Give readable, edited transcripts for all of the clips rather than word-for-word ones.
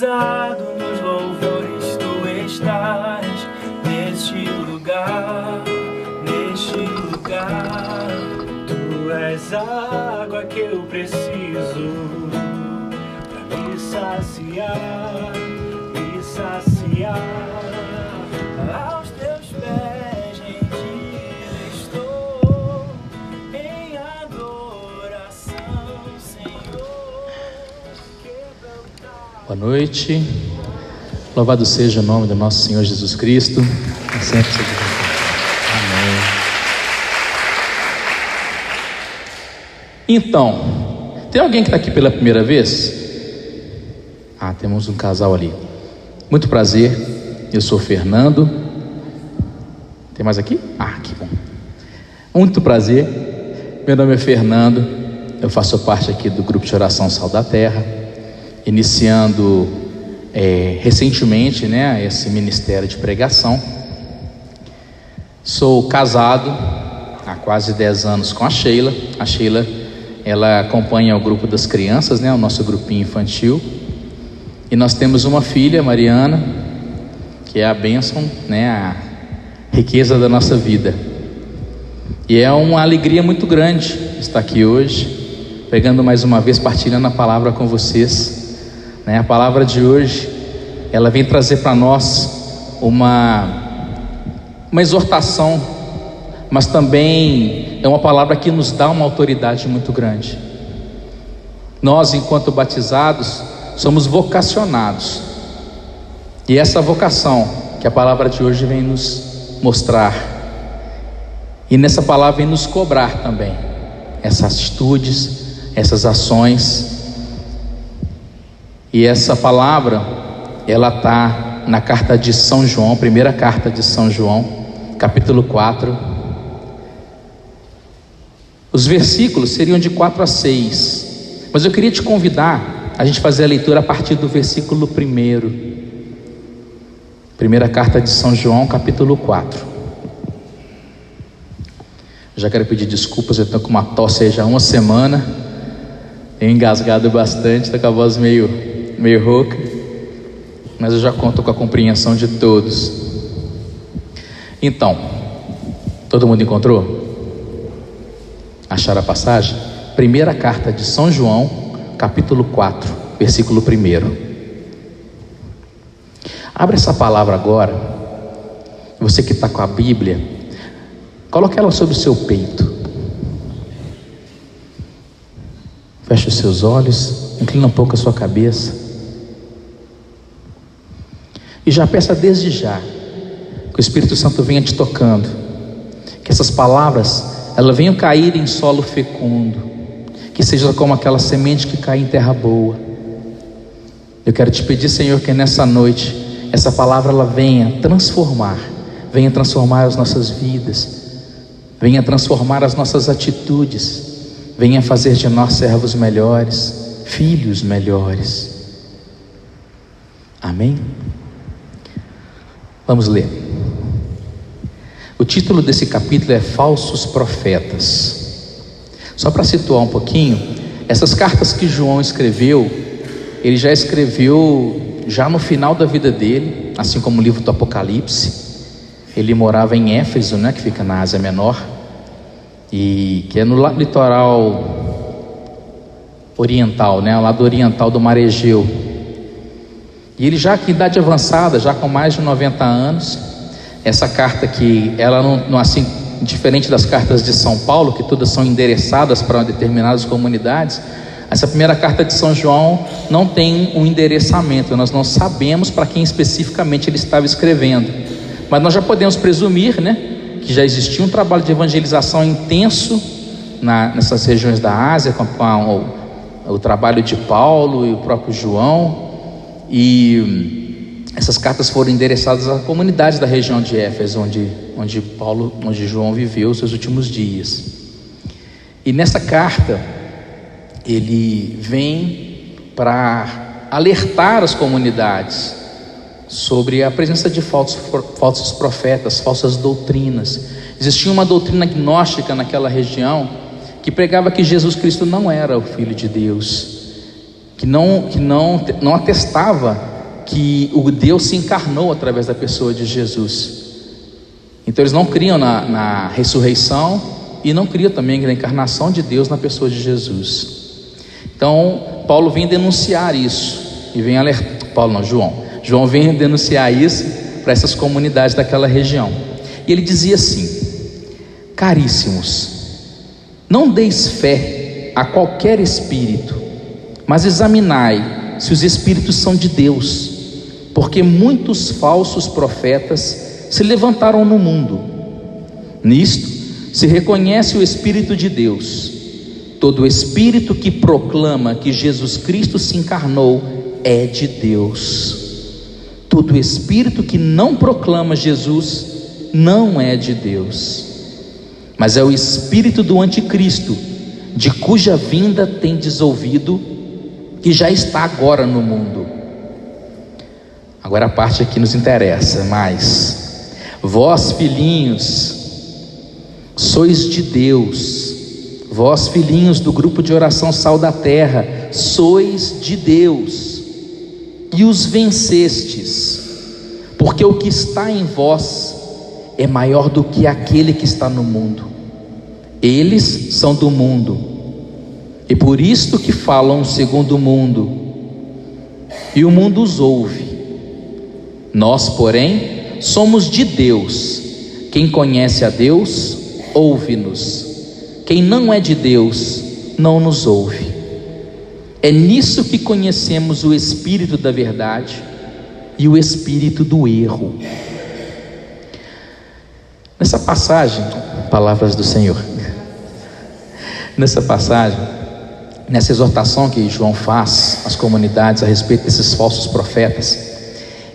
pousado nos louvores, tu estás neste lugar, neste lugar. Tu és a água que eu preciso pra me saciar, me saciar. Aos teus pés rendido estou em adoração, Senhor. Boa noite, louvado seja o nome do nosso Senhor Jesus Cristo. Sempre seja bem-vindo. Amém. Então, tem alguém que está aqui pela primeira vez? Temos um casal ali. Muito prazer, eu sou o Fernando. Tem mais aqui? Que bom. Muito prazer, meu nome é Fernando, eu faço parte aqui do grupo de oração Sal da Terra, iniciando recentemente, esse ministério de pregação. Sou casado há quase 10 anos com a Sheila. A Sheila, ela acompanha o grupo das crianças, o nosso grupinho infantil. E nós temos uma filha, Mariana, que é a bênção, a riqueza da nossa vida. E é uma alegria muito grande estar aqui hoje, pregando mais uma vez, partilhando a palavra com vocês. A palavra de hoje, ela vem trazer para nós uma exortação, mas também é uma palavra que nos dá uma autoridade muito grande. Nós, enquanto batizados, somos vocacionados, e essa vocação que a palavra de hoje vem nos mostrar, e nessa palavra vem nos cobrar também essas atitudes, essas ações. E essa palavra, ela está na carta de São João, primeira carta de São João, capítulo 4. Os versículos seriam de 4 a 6, mas eu queria te convidar a gente fazer a leitura a partir do versículo 1. Primeira carta de São João, capítulo 4. Já quero pedir desculpas, eu estou com uma tosse aí já há uma semana, tenho engasgado bastante, estou com a voz meio rouca, mas eu já conto com a compreensão de todos. Então, todo mundo encontrou? Acharam a passagem? Primeira carta de São João, capítulo 4, versículo 1. Abre essa palavra agora. Você que está com a Bíblia, coloque ela sobre o seu peito. Feche os seus olhos, inclina um pouco a sua cabeça. E já peça desde já que o Espírito Santo venha te tocando, que essas palavras, elas venham cair em solo fecundo, que seja como aquela semente que cai em terra boa. Eu quero te pedir, Senhor, que nessa noite essa palavra ela venha transformar as nossas vidas, venha transformar as nossas atitudes, venha fazer de nós servos melhores, filhos melhores. Amém? Vamos ler. O título desse capítulo é Falsos Profetas. Só para situar um pouquinho, essas cartas que João escreveu, ele já escreveu já no final da vida dele, assim como o livro do Apocalipse. Ele morava em Éfeso, que fica na Ásia Menor, e que é no litoral oriental, o lado oriental do Mar Egeu. E ele já com idade avançada, já com mais de 90 anos, essa carta que ela não assim, diferente das cartas de São Paulo, que todas são endereçadas para determinadas comunidades, essa primeira carta de São João não tem um endereçamento, nós não sabemos para quem especificamente ele estava escrevendo, mas nós já podemos presumir, que já existia um trabalho de evangelização intenso nessas regiões da Ásia, com o trabalho de Paulo e o próprio João, e essas cartas foram endereçadas à comunidade da região de Éfeso, onde João viveu os seus últimos dias. E nessa carta ele vem para alertar as comunidades sobre a presença de falsos profetas, falsas doutrinas. Existia uma doutrina gnóstica naquela região que pregava que Jesus Cristo não era o Filho de Deus, que não atestava que o Deus se encarnou através da pessoa de Jesus. Então eles não criam na ressurreição e não criam também na encarnação de Deus na pessoa de Jesus. Então Paulo vem denunciar isso e vem alertar. João vem denunciar isso para essas comunidades daquela região. E ele dizia assim: caríssimos, não deis fé a qualquer espírito, mas examinai se os espíritos são de Deus, porque muitos falsos profetas se levantaram no mundo. Nisto se reconhece o Espírito de Deus. Todo espírito que proclama que Jesus Cristo se encarnou é de Deus. Todo espírito que não proclama Jesus não é de Deus, mas é o espírito do anticristo, de cuja vinda tendes ouvido, que já está agora no mundo. Agora a parte que nos interessa mais: vós, filhinhos, sois de Deus. Vós, filhinhos do grupo de oração Sal da Terra, sois de Deus e os vencestes, porque o que está em vós é maior do que aquele que está no mundo. Eles são do mundo, e por isto que falam segundo o mundo, e o mundo os ouve. Nós, porém, somos de Deus. Quem conhece a Deus, ouve-nos. Quem não é de Deus, não nos ouve. É nisso que conhecemos o espírito da verdade e o espírito do erro. Nessa passagem, palavras do Senhor, nessa passagem, nessa exortação que João faz às comunidades a respeito desses falsos profetas,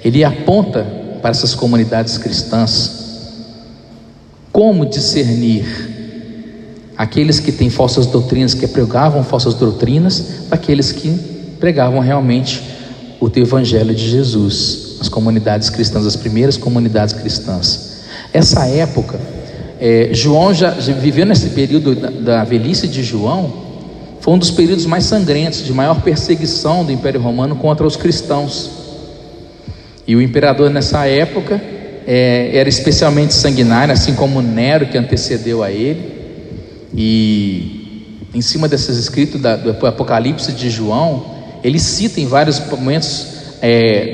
ele aponta para essas comunidades cristãs como discernir aqueles que têm falsas doutrinas, que pregavam falsas doutrinas, daqueles que pregavam realmente o evangelho de Jesus. As comunidades cristãs, as primeiras comunidades cristãs. Essa época, João já viveu nesse período da velhice de João. Foi um dos períodos mais sangrentos, de maior perseguição do Império Romano contra os cristãos. E o imperador nessa época era especialmente sanguinário, assim como Nero, que antecedeu a ele. E em cima desses escritos do Apocalipse de João, ele cita em vários momentos,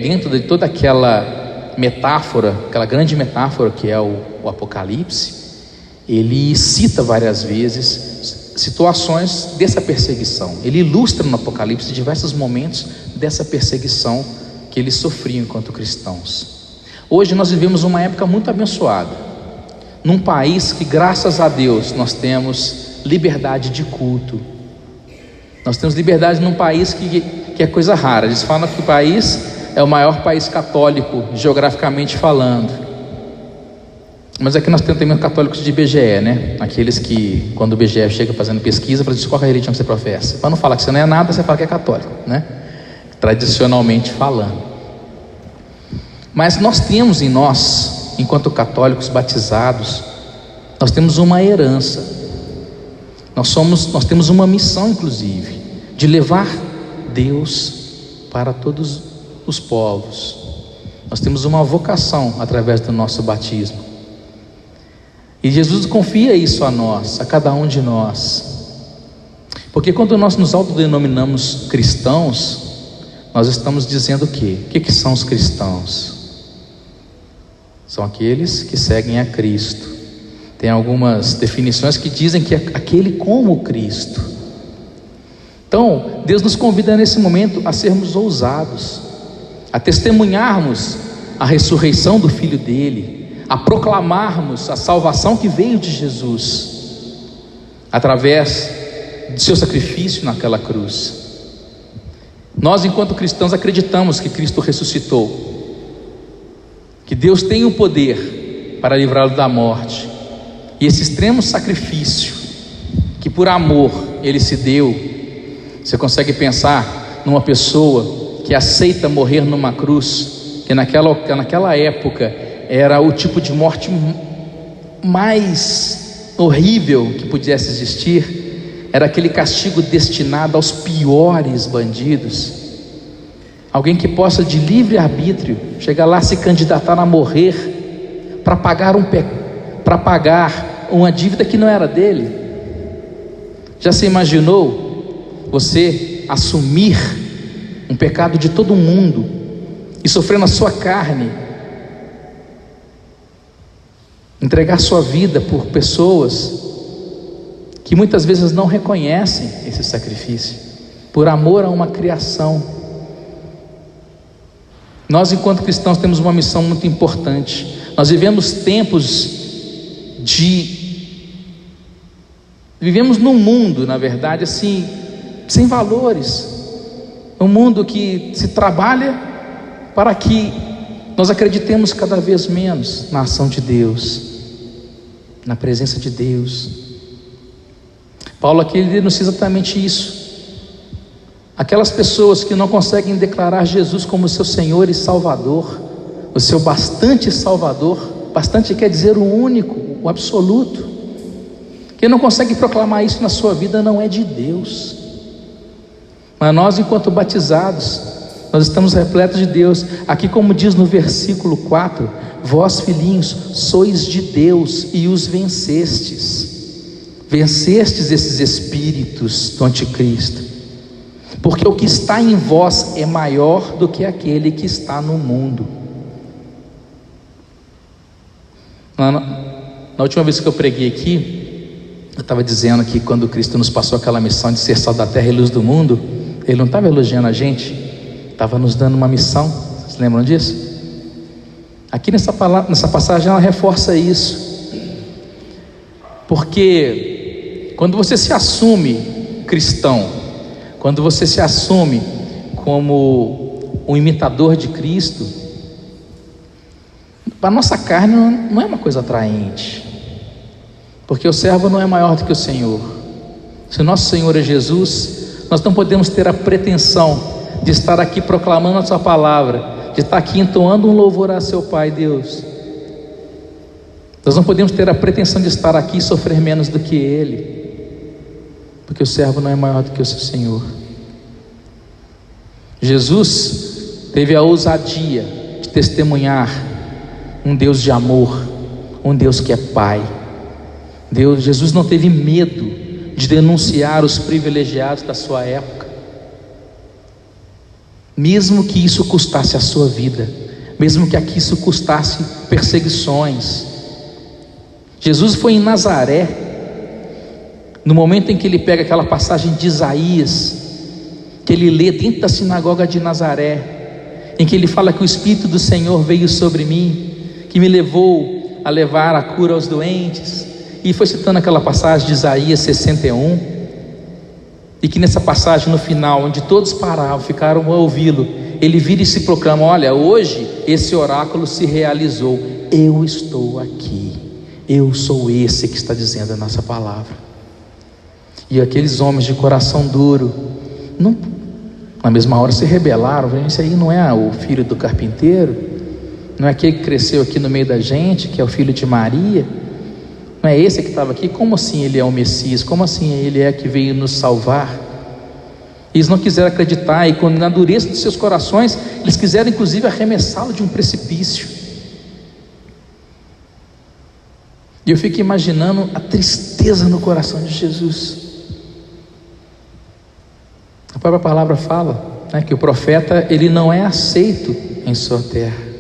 dentro de toda aquela metáfora, aquela grande metáfora que é o Apocalipse, ele cita várias vezes situações dessa perseguição. Ele ilustra no Apocalipse diversos momentos dessa perseguição que eles sofriam enquanto cristãos. Hoje nós vivemos uma época muito abençoada, num país que, graças a Deus, nós temos liberdade de culto. Nós temos liberdade num país que é coisa rara. Eles falam que o país é o maior país católico, geograficamente falando. Mas aqui nós temos também católicos de IBGE, né? Aqueles que, quando o IBGE chega fazendo pesquisa, para dizer qual é a religião que você professa. Para não falar que você não é nada, você fala que é católico, né? Tradicionalmente falando. Mas nós temos em nós, enquanto católicos batizados, nós temos uma herança. Nós temos uma missão, inclusive, de levar Deus para todos os povos. Nós temos uma vocação através do nosso batismo. E Jesus confia isso a nós, a cada um de nós. Porque quando nós nos autodenominamos cristãos, nós estamos dizendo o quê? O que são os cristãos? São aqueles que seguem a Cristo. Tem algumas definições que dizem que é aquele como Cristo. Então, Deus nos convida nesse momento a sermos ousados, a testemunharmos a ressurreição do Filho dele, a proclamarmos a salvação que veio de Jesus, através do seu sacrifício naquela cruz. Nós, enquanto cristãos, acreditamos que Cristo ressuscitou, que Deus tem o poder para livrá-lo da morte, e esse extremo sacrifício que por amor ele se deu. Você consegue pensar numa pessoa que aceita morrer numa cruz, que naquela época era o tipo de morte mais horrível que pudesse existir? Era aquele castigo destinado aos piores bandidos, Alguém que possa de livre arbítrio chegar lá, se candidatar a morrer para pagar uma dívida que não era dele. Já se imaginou você assumir um pecado de todo mundo e sofrer na sua carne, entregar sua vida por pessoas que muitas vezes não reconhecem esse sacrifício, por amor a uma criação? Nós, enquanto cristãos, temos uma missão muito importante. Nós vivemos vivemos num mundo, na verdade, assim, sem valores. Um mundo que se trabalha para que nós acreditemos cada vez menos na ação de Deus, na presença de Deus. Paulo aqui ele denuncia exatamente isso. Aquelas pessoas que não conseguem declarar Jesus como seu Senhor e Salvador, o seu bastante Salvador, bastante quer dizer o único, o absoluto. Quem não consegue proclamar isso na sua vida não é de Deus. Mas nós, enquanto batizados, nós estamos repletos de Deus. Aqui, como diz no versículo 4: vós, filhinhos, sois de Deus e os vencestes esses espíritos do anticristo, porque o que está em vós é maior do que aquele que está no mundo. Na última vez que eu preguei aqui, eu estava dizendo que quando Cristo nos passou aquela missão de ser sal da terra e luz do mundo, Ele não estava elogiando a gente, estava nos dando uma missão. Vocês lembram disso? Aqui nessa passagem ela reforça isso, porque quando você se assume cristão, quando você se assume como um imitador de Cristo, para a nossa carne não é uma coisa atraente, porque o servo não é maior do que o Senhor. Se o nosso Senhor é Jesus, nós não podemos ter a pretensão de estar aqui proclamando a sua palavra, de estar aqui entoando um louvor a seu Pai Deus. Nós não podemos ter a pretensão de estar aqui e sofrer menos do que Ele, porque o servo não é maior do que o seu Senhor. Jesus teve a ousadia de testemunhar um Deus de amor, um Deus que é Pai. Jesus não teve medo de denunciar os privilegiados da sua época, mesmo que isso custasse a sua vida, mesmo que aqui isso custasse perseguições. Jesus foi em Nazaré, no momento em que ele pega aquela passagem de Isaías, que ele lê dentro da sinagoga de Nazaré, em que ele fala que o Espírito do Senhor veio sobre mim, que me levou a levar a cura aos doentes, e foi citando aquela passagem de Isaías 61, e que nessa passagem no final, onde todos paravam, ficaram a ouvi-lo, ele vira e se proclama: olha, hoje esse oráculo se realizou, eu estou aqui, eu sou esse que está dizendo a nossa palavra. E aqueles homens de coração duro, na mesma hora se rebelaram. Esse aí não é o filho do carpinteiro? Não é aquele que cresceu aqui no meio da gente, que é o filho de Maria? Não é esse que estava aqui? Como assim ele é o Messias? Como assim ele é que veio nos salvar? Eles não quiseram acreditar, e quando na dureza de seus corações, eles quiseram inclusive arremessá-lo de um precipício. E eu fico imaginando a tristeza no coração de Jesus. A própria palavra fala, né, que o profeta ele não é aceito em sua terra.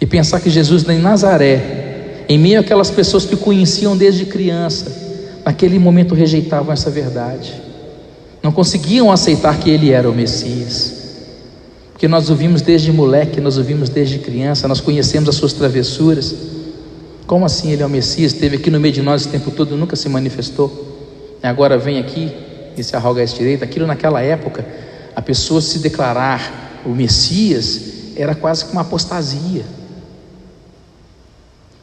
E pensar que Jesus em Nazaré, em meio àquelas pessoas que o conheciam desde criança, naquele momento rejeitavam essa verdade, não conseguiam aceitar que ele era o Messias, porque nós o vimos desde moleque, nós o vimos desde criança, nós conhecemos as suas travessuras. Como assim ele é o Messias? Esteve aqui no meio de nós o tempo todo, nunca se manifestou, e agora vem aqui e se arroga a esse direito. Aquilo naquela época, a pessoa se declarar o Messias era quase que uma apostasia,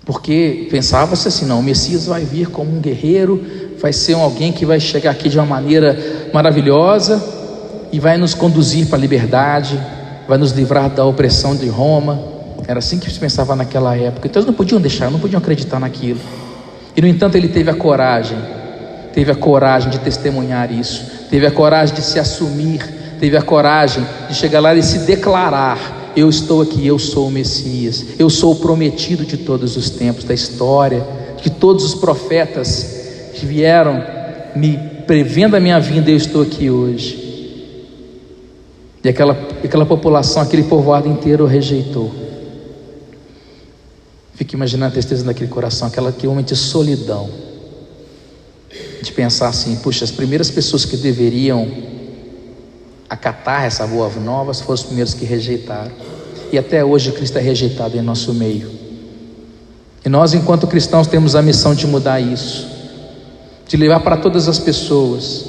porque pensava-se assim: não, o Messias vai vir como um guerreiro, vai ser alguém que vai chegar aqui de uma maneira maravilhosa e vai nos conduzir para a liberdade, vai nos livrar da opressão de Roma. Era assim que se pensava naquela época. Então eles não podiam deixar, não podiam acreditar naquilo. E no entanto ele teve a coragem de testemunhar isso, teve a coragem de se assumir teve a coragem de chegar lá e se declarar: eu estou aqui, eu sou o Messias, eu sou o prometido de todos os tempos da história, que todos os profetas que vieram me prevendo a minha vinda, eu estou aqui hoje. E aquela população, aquele povoado inteiro o rejeitou. Fico imaginando a tristeza daquele coração, aquele momento de solidão, de pensar assim: puxa, as primeiras pessoas que deveriam acatar essa boa nova foram os primeiros que rejeitaram. E até hoje Cristo é rejeitado em nosso meio. E nós, enquanto cristãos, temos a missão de mudar isso, de levar para todas as pessoas,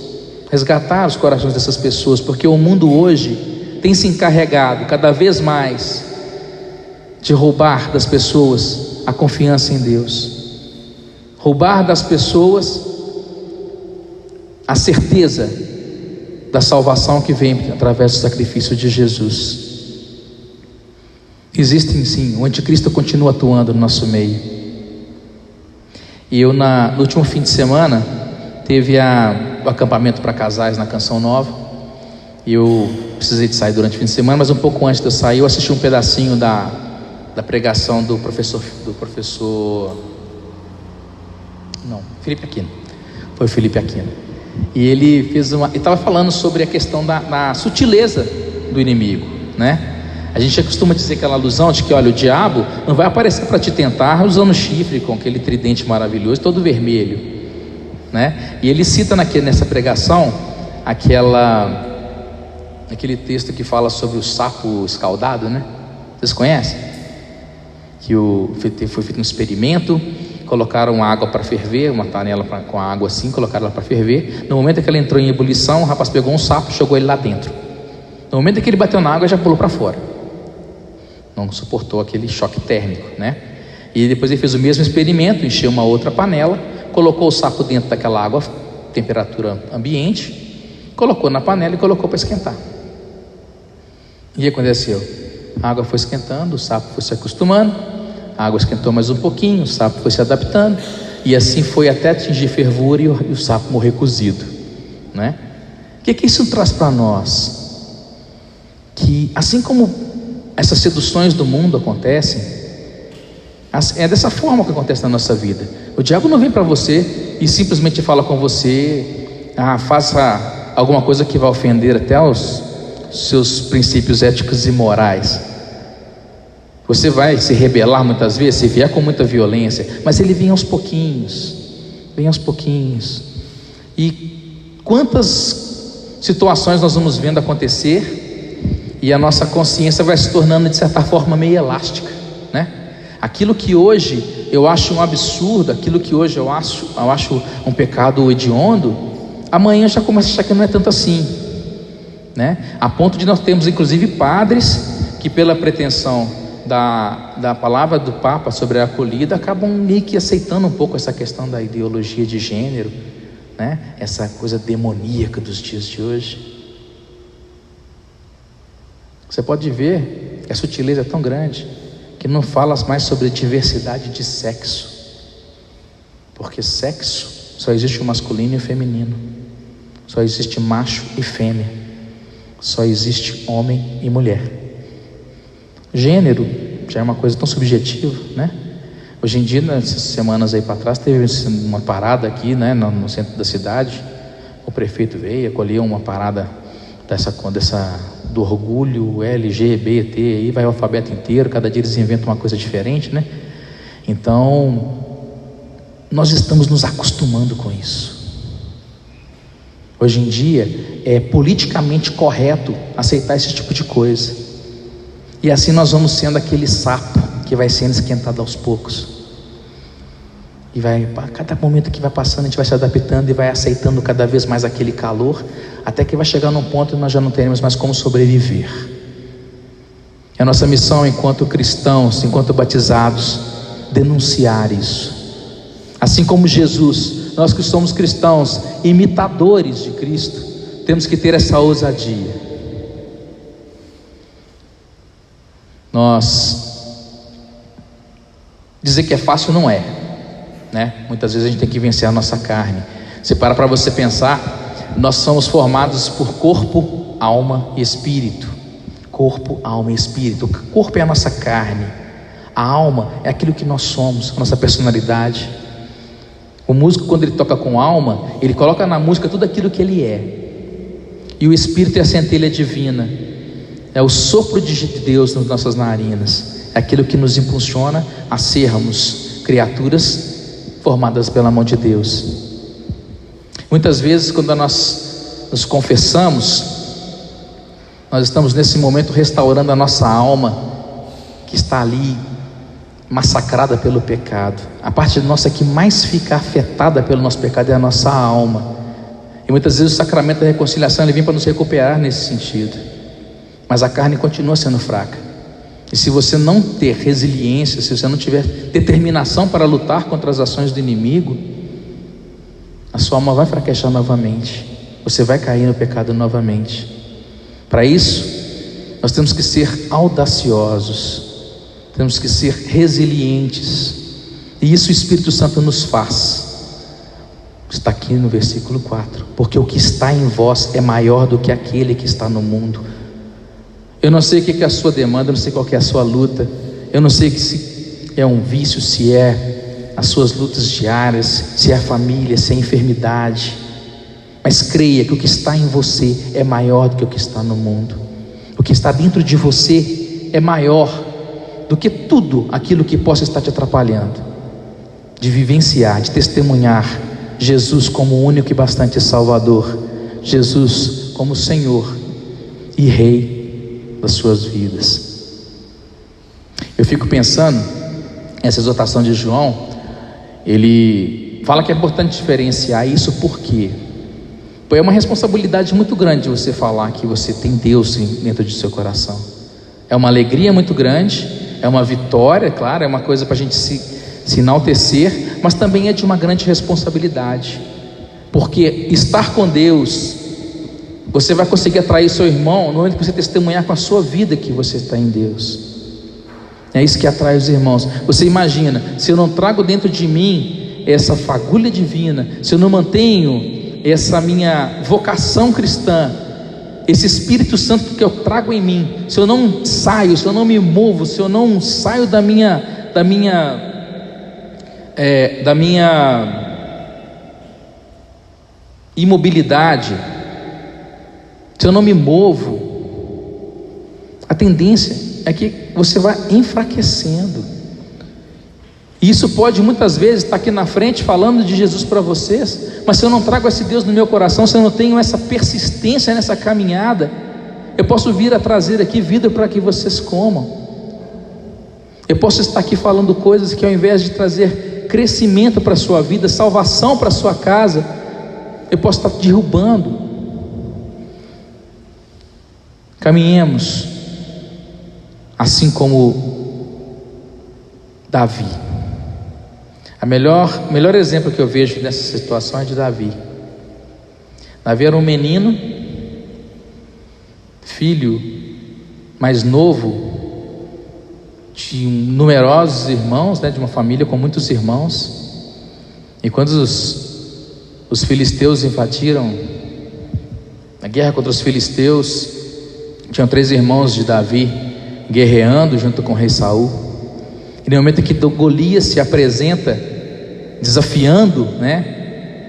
resgatar os corações dessas pessoas, porque o mundo hoje tem se encarregado cada vez mais de roubar das pessoas a confiança em Deus, roubar das pessoas a certeza da salvação que vem através do sacrifício de Jesus. Existem sim, o anticristo continua atuando no nosso meio. E eu no último fim de semana teve o acampamento para casais na Canção Nova, e eu precisei de sair durante o fim de semana, mas um pouco antes de eu sair eu assisti um pedacinho da pregação do professor Felipe Aquino. Foi o Felipe Aquino. E ele estava falando sobre a questão da sutileza do inimigo, né? A gente costuma dizer aquela alusão de que, olha, o diabo não vai aparecer para te tentar usando chifre com aquele tridente maravilhoso, todo vermelho, né? E ele cita nessa pregação aquele texto que fala sobre o sapo escaldado, né? Vocês conhecem? Que foi feito um experimento, colocaram água para ferver, uma panela com água assim, colocaram ela para ferver. No momento que ela entrou em ebulição, o rapaz pegou um sapo e jogou ele lá dentro. No momento que ele bateu na água, já pulou para fora. Não suportou aquele choque térmico, né? E depois ele fez o mesmo experimento, encheu uma outra panela, colocou o sapo dentro daquela água, temperatura ambiente, colocou na panela e colocou para esquentar. E o que aconteceu? A água foi esquentando, o sapo foi se acostumando, a água esquentou mais um pouquinho, o sapo foi se adaptando, e assim foi até atingir fervura e o sapo morrer cozido, né? O que isso traz para nós? Que assim como essas seduções do mundo acontecem, é dessa forma que acontece na nossa vida. O diabo não vem para você e simplesmente fala com você: faça alguma coisa que vai ofender até os seus princípios éticos e morais. Você vai se rebelar muitas vezes, se vier com muita violência, mas ele vem aos pouquinhos, e quantas situações nós vamos vendo acontecer, e a nossa consciência vai se tornando de certa forma meio elástica, né? Aquilo que hoje eu acho um absurdo, aquilo que hoje eu acho um pecado hediondo, amanhã já começa a achar que não é tanto assim, né? A ponto de nós termos inclusive padres que, pela pretensão da palavra do Papa sobre a acolhida, acabam meio que aceitando um pouco essa questão da ideologia de gênero, né? Essa coisa demoníaca dos dias de hoje. Você pode ver que a sutileza é tão grande que não fala mais sobre diversidade de sexo, porque sexo só existe o masculino e o feminino, só existe macho e fêmea, só existe homem e mulher. Gênero já é uma coisa tão subjetiva, né? Hoje em dia, nessas semanas aí para trás, teve uma parada aqui, né, no centro da cidade. O prefeito veio, acolheu uma parada do orgulho LGBT, aí vai o alfabeto inteiro, cada dia eles inventam uma coisa diferente, né? Então, nós estamos nos acostumando com isso. Hoje em dia, é politicamente correto aceitar esse tipo de coisa. E assim nós vamos sendo aquele sapo que vai sendo esquentado aos poucos. E cada momento que vai passando, a gente vai se adaptando e vai aceitando cada vez mais aquele calor, até que vai chegar num ponto que nós já não teremos mais como sobreviver. É a nossa missão enquanto cristãos, enquanto batizados, denunciar isso. Assim como Jesus, nós que somos cristãos, imitadores de Cristo, temos que ter essa ousadia. Dizer que é fácil não é, né? Muitas vezes a gente tem que vencer a nossa carne. Se para você pensar, nós somos formados por corpo, alma e espírito. Corpo, alma e espírito. O corpo é a nossa carne. A alma é aquilo que nós somos, a nossa personalidade. O músico, quando ele toca com alma, ele coloca na música tudo aquilo que ele é. E o espírito é a centelha divina, é o sopro de Deus nas nossas narinas, é aquilo que nos impulsiona a sermos criaturas formadas pela mão de Deus. Muitas vezes, quando nós nos confessamos, nós estamos nesse momento restaurando a nossa alma, que está ali massacrada pelo pecado. A parte nossa que mais fica afetada pelo nosso pecado é a nossa alma. E muitas vezes o sacramento da reconciliação ele vem para nos recuperar nesse sentido. Mas a carne continua sendo fraca. E se você não ter resiliência, se você não tiver determinação para lutar contra as ações do inimigo, a sua alma vai fraquejar novamente. Você vai cair no pecado novamente. Para isso, nós temos que ser audaciosos. Temos que ser resilientes. E isso o Espírito Santo nos faz. Está aqui no versículo 4. Porque o que está em vós é maior do que aquele que está no mundo. Eu não sei o que é a sua demanda, eu não sei qual que é a sua luta. Eu não sei se é um vício, se é as suas lutas diárias, se é a família, se é a enfermidade. Mas creia que o que está em você é maior do que o que está no mundo. O que está dentro de você é maior do que tudo aquilo que possa estar te atrapalhando de vivenciar, de testemunhar Jesus como único e bastante Salvador, Jesus como Senhor e Rei das suas vidas. Eu fico pensando, essa exortação de João, ele fala que é importante diferenciar isso porque é uma responsabilidade muito grande você falar que você tem Deus dentro de seu coração. É uma alegria muito grande, é uma vitória, claro, é uma coisa para a gente se enaltecer, mas também é de uma grande responsabilidade, porque estar com Deus, você vai conseguir atrair seu irmão no momento que você testemunhar com a sua vida que você está em Deus. É isso que atrai os irmãos. Você imagina, se eu não trago dentro de mim essa fagulha divina, se eu não mantenho essa minha vocação cristã, esse Espírito Santo que eu trago em mim, se eu não saio, se eu não me movo, se eu não saio da minha imobilidade, se eu não me movo, a tendência é que você vai enfraquecendo. E isso pode muitas vezes estar aqui na frente falando de Jesus para vocês, mas se eu não trago esse Deus no meu coração, se eu não tenho essa persistência nessa caminhada, eu posso vir a trazer aqui vida para que vocês comam. Eu posso estar aqui falando coisas que ao invés de trazer crescimento para a sua vida, salvação para a sua casa, eu posso estar derrubando. Caminhemos assim como Davi. O melhor exemplo que eu vejo nessa situação é de Davi. Davi era um menino, filho mais novo de numerosos irmãos, de uma família com muitos irmãos. E quando os filisteus invadiram a guerra contra os filisteus, tinham 3 irmãos de Davi guerreando junto com o rei Saul. E no momento em que Golias se apresenta desafiando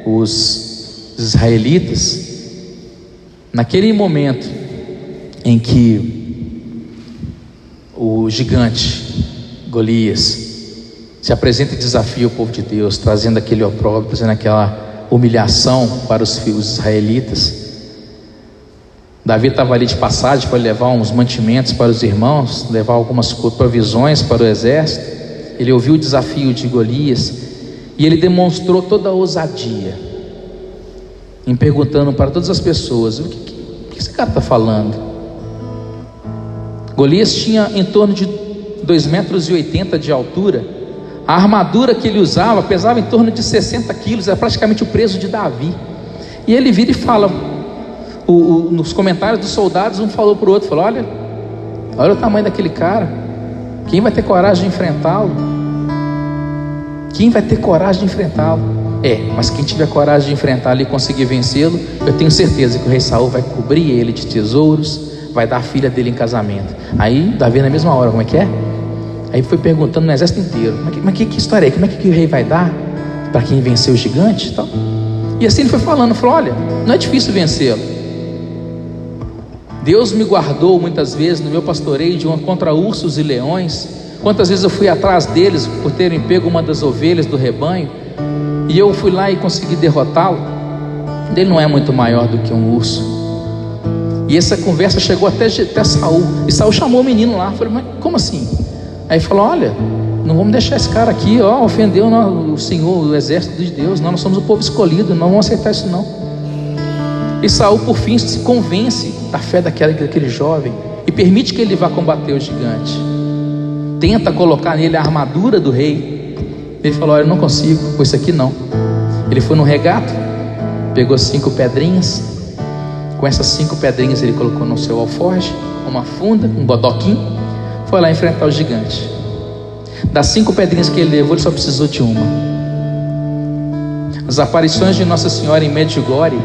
os israelitas, naquele momento em que o gigante Golias se apresenta e desafia o povo de Deus, trazendo aquele opróbrio, trazendo aquela humilhação para os israelitas, Davi estava ali de passagem para levar uns mantimentos para os irmãos, levar algumas provisões para o exército. Ele ouviu o desafio de Golias e ele demonstrou toda a ousadia em perguntando para todas as pessoas: o que esse cara está falando? Golias tinha em torno de 2,80 metros de altura. A armadura que ele usava pesava em torno de 60 quilos, era praticamente o peso de Davi. E ele vira e fala, nos comentários dos soldados, um falou para o outro, falou: olha o tamanho daquele cara, quem vai ter coragem de enfrentá-lo? Quem vai ter coragem de enfrentá-lo? Mas quem tiver coragem de enfrentar ele e conseguir vencê-lo, eu tenho certeza que o rei Saul vai cobrir ele de tesouros, vai dar a filha dele em casamento. Aí Davi na mesma hora, como é que é? Aí foi perguntando no exército inteiro, mas que história é? Como é que o rei vai dar para quem venceu o gigante e tal? E assim ele foi falando, falou: olha, não é difícil vencê-lo. Deus me guardou muitas vezes no meu pastoreio contra ursos e leões. Quantas vezes eu fui atrás deles por terem pego uma das ovelhas do rebanho, e eu fui lá e consegui derrotá-lo. Ele não é muito maior do que um urso. E essa conversa chegou até Saul. E Saul chamou o menino lá. Falei: mas como assim? Aí falou: olha, não vamos deixar esse cara aqui, ofendeu o Senhor, o exército de Deus. Nós somos o povo escolhido, não vamos aceitar isso não. E Saul por fim se convence da fé daquele jovem e permite que ele vá combater o gigante. Tenta colocar nele a armadura do rei. Ele falou: olha, eu não consigo, com isso aqui não. Ele foi no regato, pegou 5 pedrinhas. Com essas 5 pedrinhas ele colocou no seu alforje, uma funda, um bodoquinho. Foi lá enfrentar o gigante. Das 5 pedrinhas que ele levou, ele só precisou de uma. As aparições de Nossa Senhora em Medjugorje,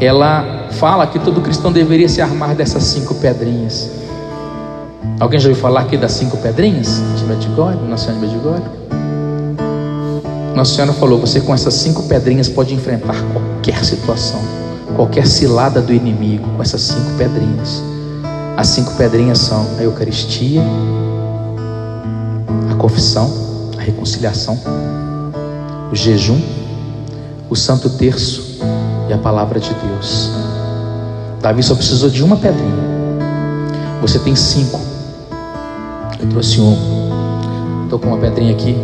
ela fala que todo cristão deveria se armar dessas 5 pedrinhas. Alguém já ouviu falar aqui das 5 pedrinhas de Medjugorje, Nossa Senhora de Medjugorje? Nossa Senhora falou: você com essas 5 pedrinhas pode enfrentar qualquer situação, qualquer cilada do inimigo, com essas 5 pedrinhas. As 5 pedrinhas são a Eucaristia, a confissão, a reconciliação, o jejum, o Santo Terço e a palavra de Deus. Davi só precisou de uma pedrinha. Você tem 5. Eu trouxe uma. Estou com uma pedrinha aqui.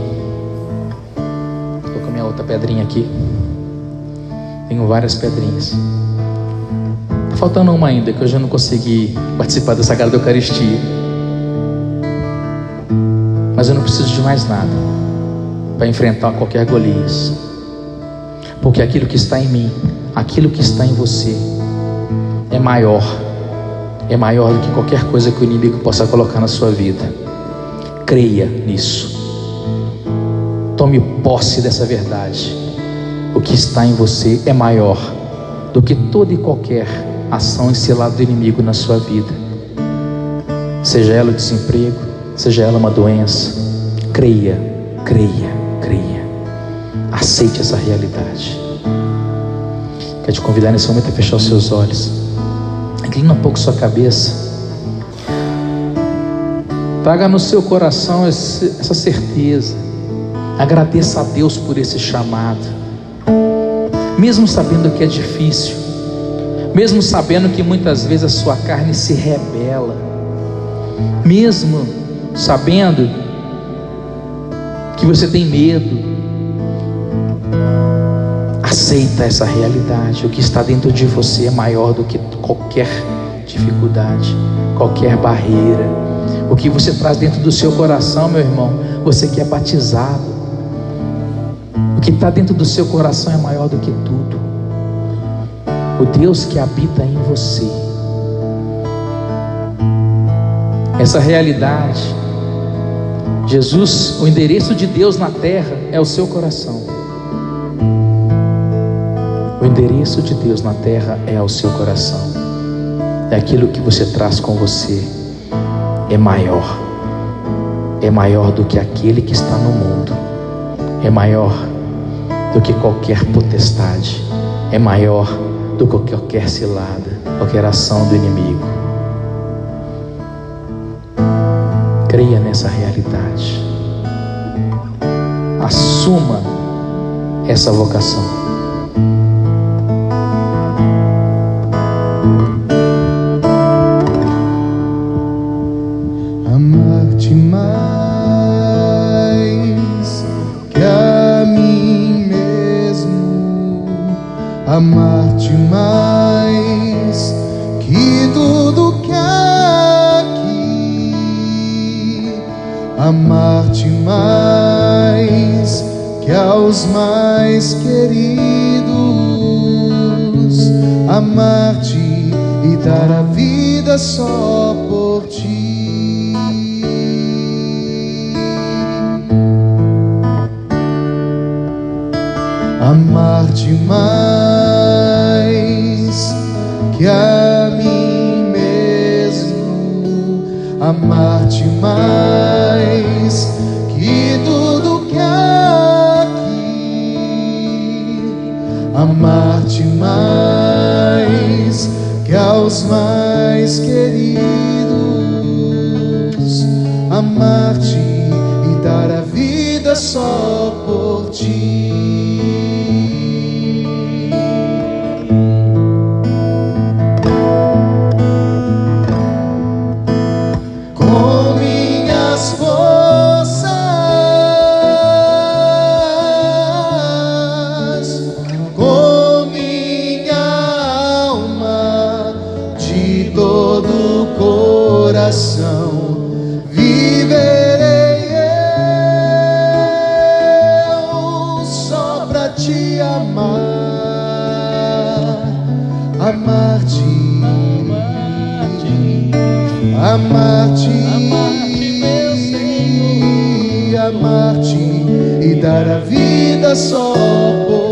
Estou com a minha outra pedrinha aqui. Tenho várias pedrinhas. Está faltando uma ainda, que eu já não consegui participar da Sagrada Eucaristia. Mas eu não preciso de mais nada para enfrentar qualquer Golias. Porque aquilo que está em mim, aquilo que está em você, é maior do que qualquer coisa que o inimigo possa colocar na sua vida. Creia nisso. Tome posse dessa verdade. O que está em você é maior do que toda e qualquer ação encilada do inimigo na sua vida. Seja ela o desemprego, seja ela uma doença. Creia. Aceite essa realidade. Quero te convidar nesse momento a fechar os seus olhos. Inclina um pouco sua cabeça. Traga no seu coração essa certeza. Agradeça a Deus por esse chamado. Mesmo sabendo que é difícil, mesmo sabendo que muitas vezes a sua carne se rebela, mesmo sabendo que você tem medo, aceita essa realidade. O que está dentro de você é maior do que qualquer dificuldade, qualquer barreira. O que você traz dentro do seu coração, meu irmão, você que é batizado, o que está dentro do seu coração é maior do que tudo. O Deus que habita em você. Essa realidade, Jesus, o endereço de Deus na terra é o seu coração. O endereço de Deus na terra é o seu coração. É aquilo que você traz com você. É maior do que aquele que está no mundo. É maior do que qualquer potestade. É maior do que qualquer cilada, qualquer ação do inimigo. Creia nessa realidade. Assuma essa vocação. Amar-te mais que a mim mesmo, amar-te mais que tudo que aqui, amar-te mais que aos mais queridos, amar-te e dar a vida só por ti. amar-te mais que a mim mesmo, amar-te mais que tudo que há aqui, amar-te mais que aos mais queridos, amar-te e dar a vida só por ti. Com minhas forças, com minha alma, de todo o coração, viverei eu só pra te amar, amar-te, amar-te, meu Senhor, amar-te e dar a vida só por